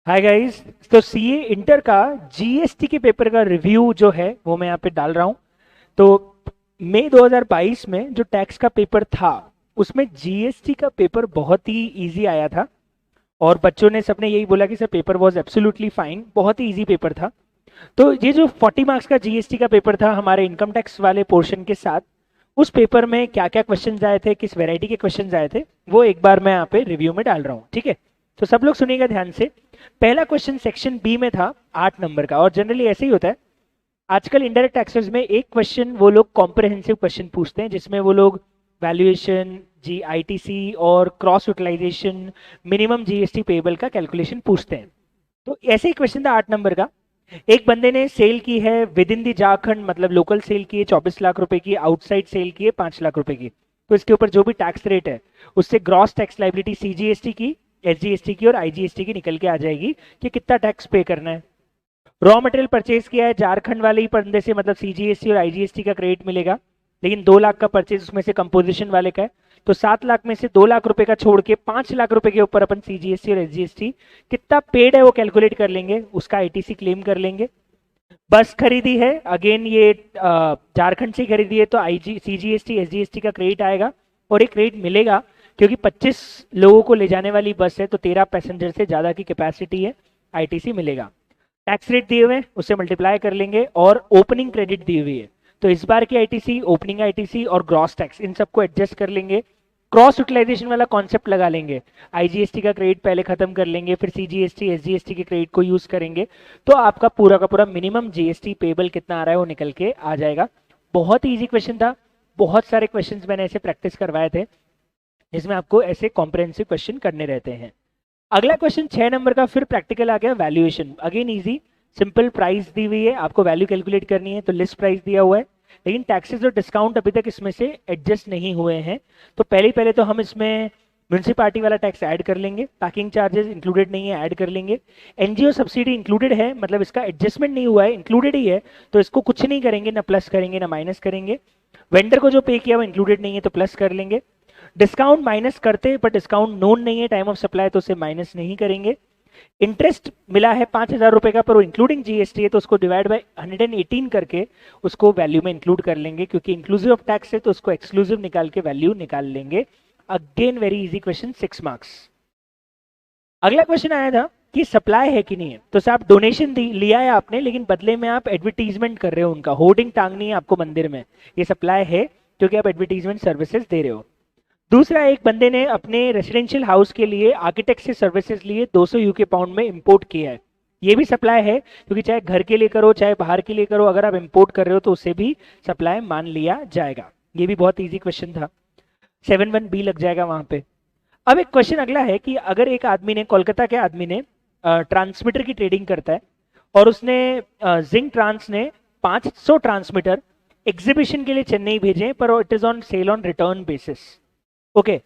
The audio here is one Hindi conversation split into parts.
Hi guys. तो सीए इंटर का जीएसटी के पेपर का रिव्यू जो है वो मैं यहाँ पे डाल रहा हूँ। तो मई 2022 में जो टैक्स का पेपर था उसमें जीएसटी का पेपर बहुत ही इजी आया था और बच्चों ने सबने यही बोला कि sir paper was absolutely fine, बहुत ही इजी पेपर था। तो ये जो 40 मार्क्स का जीएसटी का पेपर था हमारे इनकम टैक्स वाले पोर्शन के साथ, उस पेपर में क्या क्या क्वेश्चंस आए थे, किस वैरायटी के क्वेश्चंस आए थे, वो एक बार मैं यहाँ पे रिव्यू में डाल रहा हूँ। ठीक है, तो सब लोग सुनिएगा ध्यान से। पहला क्वेश्चन सेक्शन बी में था 8 नंबर का, और जनरली ऐसे ही होता है। आजकल इनडायरेक्ट टैक्सेस में एक क्वेश्चन वो लोग कॉम्प्रहेंसिव क्वेश्चन पूछते हैं जिसमें वो लोग वैल्यूएशन, जी आईटीसी और cross utilization, minimum GST payable का कैलकुलेशन पूछते हैं। तो ऐसे ही क्वेश्चन था 8 नंबर का। एक बंदे ने सेल की है विद इन दी झारखंड, मतलब लोकल सेल की है 24 लाख रुपए की, आउटसाइड सेल की है 5 लाख रुपए की। तो इसके ऊपर जो भी टैक्स रेट है उससे ग्रॉस टैक्स लाइबिलिटी सीजीएसटी की, एसजीएसटी की और आईजीएसटी की निकल के आ जाएगी कि कितना टैक्स पे करना है। रॉ मटेरियल परचेज किया है झारखंड वाले ही बंदे से, मतलब सीजीएसटी और आईजीएसटी का क्रेडिट मिलेगा, लेकिन 2 लाख का परचेज उसमें से कंपोजिशन वाले का है। तो 7 लाख में से 2 लाख रुपए का छोड़ के 5 लाख रुपए के ऊपर अपन सीजीएसटी और एसजीएसटी कितना पेड है वो कैलकुलेट कर लेंगे, उसका आईटीसी क्लेम कर लेंगे। बस खरीदी है, अगेन ये झारखंड से खरीदी है तो आईजी सीजीएसटी एसजीएसटी का क्रेडिट आएगा और एक क्रेडिट मिलेगा क्योंकि 25 लोगों को ले जाने वाली बस है तो 13 पैसेंजर से ज्यादा की कैपेसिटी है, आईटीसी मिलेगा। टैक्स रेट दिए हुए हैं उससे मल्टीप्लाई कर लेंगे और ओपनिंग क्रेडिट दी हुई है तो इस बार की आईटीसी, ओपनिंग आईटीसी और ग्रॉस टैक्स इन सबको एडजस्ट कर लेंगे। क्रॉस यूटिलाइजेशन वाला कॉन्सेप्ट लगा लेंगे, आईजीएसटी का क्रेडिट पहले खत्म कर लेंगे फिर सीजीएसटी एसजीएसटी के क्रेडिट को यूज करेंगे, तो आपका पूरा का पूरा मिनिमम जीएसटी पेबल कितना आ रहा है वो निकल के आ जाएगा। बहुत ही इजी क्वेश्चन था, बहुत सारे क्वेश्चंस मैंने ऐसे प्रैक्टिस करवाए थे जिसमें आपको ऐसे कॉम्प्रहेंसिव क्वेश्चन करने रहते हैं। अगला क्वेश्चन 6 नंबर का फिर प्रैक्टिकल आ गया, valuation. Again easy, simple price दी हुई है, आपको वैल्यू कैलकुलेट करनी है तो लिस्ट प्राइस दिया हुआ है, लेकिन टैक्सेस और डिस्काउंट अभी तक इसमें से एडजस्ट नहीं हुए हैं। तो पहले तो हम इसमें म्यूनसिपालिटी वाला टैक्स ऐड कर लेंगे, पैकिंग चार्जेस इंक्लूडेड नहीं है, ऐड कर लेंगे। एनजीओ सब्सिडी इंक्लूडेड है, मतलब इसका एडजस्टमेंट नहीं हुआ है, इंक्लूडेड ही है, तो इसको कुछ नहीं करेंगे, ना प्लस करेंगे ना माइनस करेंगे। वेंडर को जो पे किया वो इंक्लूडेड नहीं है तो प्लस कर लेंगे। डिस्काउंट माइनस करते हैं पर डिस्काउंट नोन नहीं है टाइम ऑफ सप्लाई तो उसे माइनस नहीं करेंगे। इंटरेस्ट मिला है 5,000 रुपए का पर वो इंक्लूडिंग जीएसटी है तो उसको डिवाइड बाय 118 करके उसको वैल्यू में इंक्लूड कर लेंगे, क्योंकि इंक्लूसिव ऑफ टैक्स है तो उसको एक्सक्लूसिव निकाल के वैल्यू निकाल लेंगे। Again very easy question, 6 marks. अगला क्वेश्चन आया था कि सप्लाई है कि नहीं है, तो साहब डोनेशन लिया है आपने लेकिन बदले में आप एडवर्टीजमेंट कर रहे हो, उनका होर्डिंग टांगनी है आपको मंदिर में, ये सप्लाई है क्योंकि आप एडवर्टीजमेंट सर्विसेज दे रहे हो। दूसरा, एक बंदे ने अपने रेसिडेंशियल हाउस के लिए आर्किटेक्ट से सर्विसेज लिए 200 यूके पाउंड में इंपोर्ट किया है, ये भी सप्लाई है क्योंकि चाहे घर के लिए करो चाहे बाहर के लिए करो, अगर आप इंपोर्ट कर रहे हो तो उसे भी सप्लाई मान लिया जाएगा। ये भी बहुत इजी क्वेश्चन था, 7(1)(b) लग जाएगा वहां पे। अब एक क्वेश्चन अगला है कि अगर एक आदमी ने, कोलकाता के आदमी ने ट्रांसमीटर की ट्रेडिंग करता है और उसने जिंक ट्रांस ने 500 ट्रांसमीटर एग्जीबिशन के लिए चेन्नई भेजे पर it is on sale on return basis. Okay,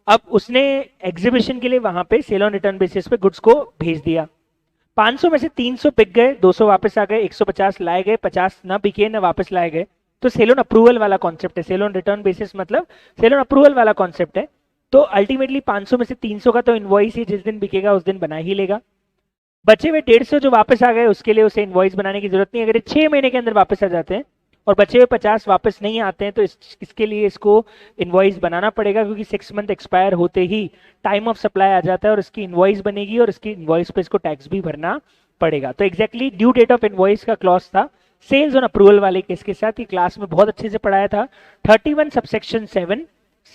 अब उसने एग्जीबिशन के लिए वहां पे सेल ऑन रिटर्न बेसिस पे गुड्स को भेज दिया, 500 में से 300 बिक गए, 200 वापस आ गए, 150 लाए गए, 50 ना बिके ना वापस लाए गए। तो सेल ऑन अप्रूवल वाला कॉन्सेप्ट है, सेल ऑन रिटर्न बेसिस मतलब सेल ऑन अप्रूवल वाला कॉन्सेप्ट है। तो अल्टीमेटली 500 में से 300 का तो इनवॉइस ही जिस दिन बिकेगा उस दिन बना ही लेगा। बचे हुए 150 जो वापस आ गए उसके लिए उसे इनवॉइस बनाने की जरूरत नहीं, अगर 6 महीने के अंदर वापस आ जाते हैं और बचे हुए 50 वापस नहीं आते हैं तो इसके लिए इसको इनवॉइस बनाना पड़ेगा, क्योंकि 6 मंथ एक्सपायर होते ही टाइम ऑफ सप्लाई आ जाता है और इसकी इनवॉइस बनेगी और इसकी इनवॉइस पे इसको टैक्स भी भरना पड़ेगा। तो exactly due date of invoice का क्लॉज था सेल्स ऑन अप्रूवल वाले केस के साथ। ये क्लास में बहुत अच्छे से पढ़ाया था, 31 सबसेक्शन 7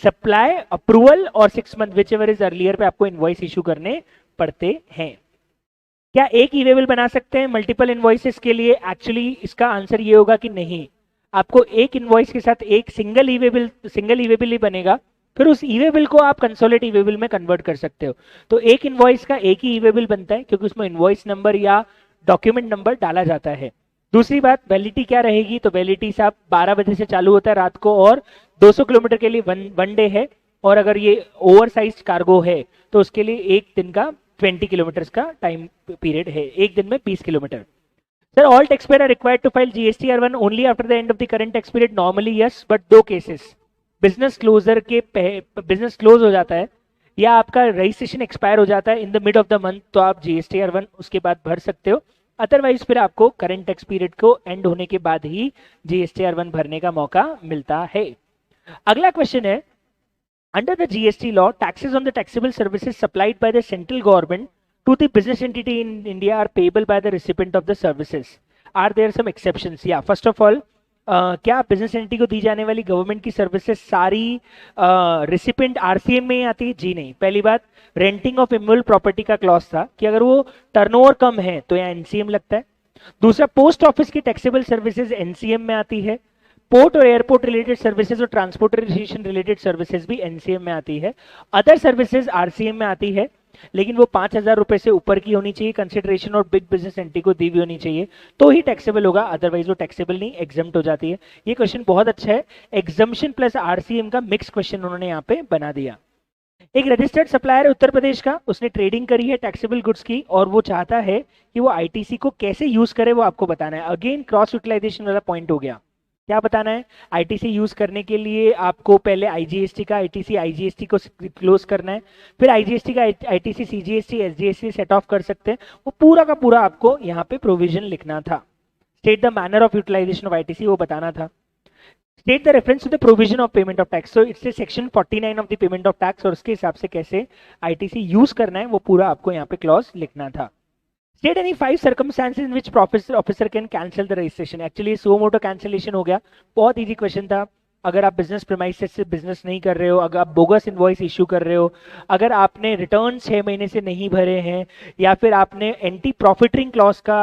सप्लाई अप्रूवल और 6 month which ever is earlier पे आपको इनवॉइस इशू करने पड़ते हैं। क्या एक ई वेबल बना सकते हैं मल्टीपल इनवॉइसेस के लिए? एक्चुअली इसका आंसर ये होगा कि नहीं, आपको एक इनवॉइस के साथ एक सिंगल ई वेबल ही बनेगा, फिर उस ई वेबल को आप कंसोलिडेट ई वेबल में कन्वर्ट कर सकते हो। तो एक इनवॉइस का एक ही ई वेबल बनता है क्योंकि उसमें इनवॉइस नंबर या डॉक्यूमेंट नंबर डाला जाता है। दूसरी बात, वैलिडिटी क्या रहेगी, तो वैलिडिटी साहब 12 बजे से चालू होता है रात को और 200 किलोमीटर के लिए वन डे है, और अगर ये ओवर साइज कार्गो है तो उसके लिए एक दिन का 20 किलोमीटर का टाइम पीरियड है, एक दिन में 20 kilometre. Sir all tax payer are required to file GST R1 only after the end of the current tax period, normally yes, but 2 cases, business closure के बिजनेस क्लोज हो जाता है या आपका रजिस्ट्रेशन एक्सपायर हो जाता है in the mid of the month, तो आप GSTR1 उसके बाद भर सकते हो। अदरवाइज फिर आपको करंट टैक्स पीरियड को एंड होने के बाद ही GSTR1 भरने का मौका मिलता है। अगला क्वेश्चन है, under the GST law, taxes on the taxable services supplied by the central government to the business entity in India are payable by the recipient of the services. Are there some exceptions? Yeah, first of all, क्या बिजनेस एंटिटी को दी जाने वाली गवर्नमेंट की सर्विसेज सारी रिसिपेंट आरसीएम में आती है? जी नहीं। पहली बात, रेंटिंग ऑफ इमूवेबल प्रॉपर्टी का क्लॉज था कि अगर वो टर्नओवर कम है तो यहाँ एनसीएम लगता है। दूसरा, पोस्ट ऑफिस की टैक्सेबल सर्विसेज एनसीएम में आती है। पोर्ट और एयरपोर्ट रिलेटेड सर्विसेज और ट्रांसपोर्टेशन रिलेटेड सर्विसेज भी एनसीएम में आती है। अदर सर्विसेज आरसीएम में आती है, लेकिन वो 5,000 रुपए से ऊपर की होनी चाहिए कंसिडरेशन और बिग बिजनेस एंटिटी को दी हुई होनी चाहिए, तो ही टैक्सेबल होगा, अदरवाइज वो टैक्सेबल नहीं, एग्जम्प्ट हो जाती है। ये क्वेश्चन बहुत अच्छा है, एग्जम्पशन प्लस आरसीएम का मिक्स क्वेश्चन उन्होंने यहाँ पे बना दिया। एक रजिस्टर्ड सप्लायर है उत्तर प्रदेश का, उसने ट्रेडिंग करी है टैक्सेबल गुड्स की और वो चाहता है कि वो आईटीसी को कैसे यूज करे, वो आपको बताना है। अगेन क्रॉस यूटिलाइजेशन वाला पॉइंट हो गया। क्या बताना है? आईटीसी यूज करने के लिए आपको पहले आईजीएसटी का आईटीसी आईजीएसटी को क्लोज करना है, फिर आईजीएसटी का ITC CGST SGST set of कर सकते हैं। वो पूरा का पूरा आपको यहाँ पे प्रोविजन लिखना था। State the manner of utilization of ITC, वो बताना था। State the reference to the provision of payment of tax, so it's section 49 of the payment of tax, और उसके हिसाब से कैसे आईटीसी यूज करना है वो पूरा आपको यहाँ पे क्लॉज लिखना था। State any 5 circumstances in which officer can cancel the registration. Actually suo motu cancellation हो गया, बहुत इजी क्वेश्चन था। अगर आप बिजनेस प्रीमाइसेस से बिजनेस नहीं कर रहे हो, अगर आप बोगस इनवॉइस इश्यू कर रहे हो, अगर आपने रिटर्न 6 महीने से नहीं भरे हैं, या फिर आपने एंटी प्रॉफिटरिंग क्लॉज का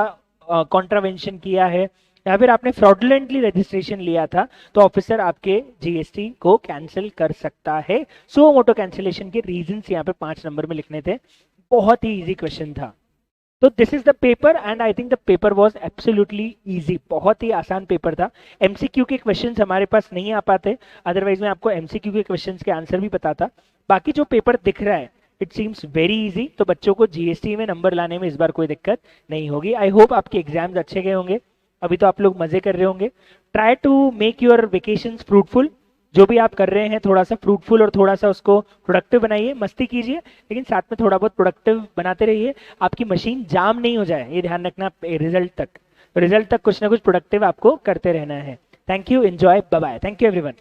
कॉन्ट्रावेंशन किया है, या फिर आपने फ्रॉडुलेंटली रजिस्ट्रेशन लिया था, तो ऑफिसर आपके जीएसटी को कैंसिल कर सकता है। सो मोटो कैंसिलेशन के रीजंस यहाँ पे 5 नंबर में लिखने थे। बहुत ही इजी क्वेश्चन था। तो this is the paper and I think the paper was absolutely easy, बहुत ही आसान पेपर था। एमसीक्यू के क्वेश्चंस हमारे पास नहीं आ पाते, अदरवाइज मैं आपको एमसीक्यू के क्वेश्चंस के आंसर भी बताता। बाकी जो पेपर दिख रहा है इट सीम्स वेरी इजी, तो बच्चों को जीएसटी में नंबर लाने में इस बार कोई दिक्कत नहीं होगी। आई होप आपके एग्जाम्स अच्छे गए होंगे, अभी तो आप लोग मजे कर रहे होंगे। Try to make your vacations fruitful, जो भी आप कर रहे हैं थोड़ा सा फ्रूटफुल और थोड़ा सा उसको प्रोडक्टिव बनाइए। मस्ती कीजिए लेकिन साथ में थोड़ा बहुत प्रोडक्टिव बनाते रहिए, आपकी मशीन जाम नहीं हो जाए, ये ध्यान रखना। रिजल्ट तक कुछ ना कुछ प्रोडक्टिव आपको करते रहना है। Thank you, enjoy, bye bye, thank you everyone.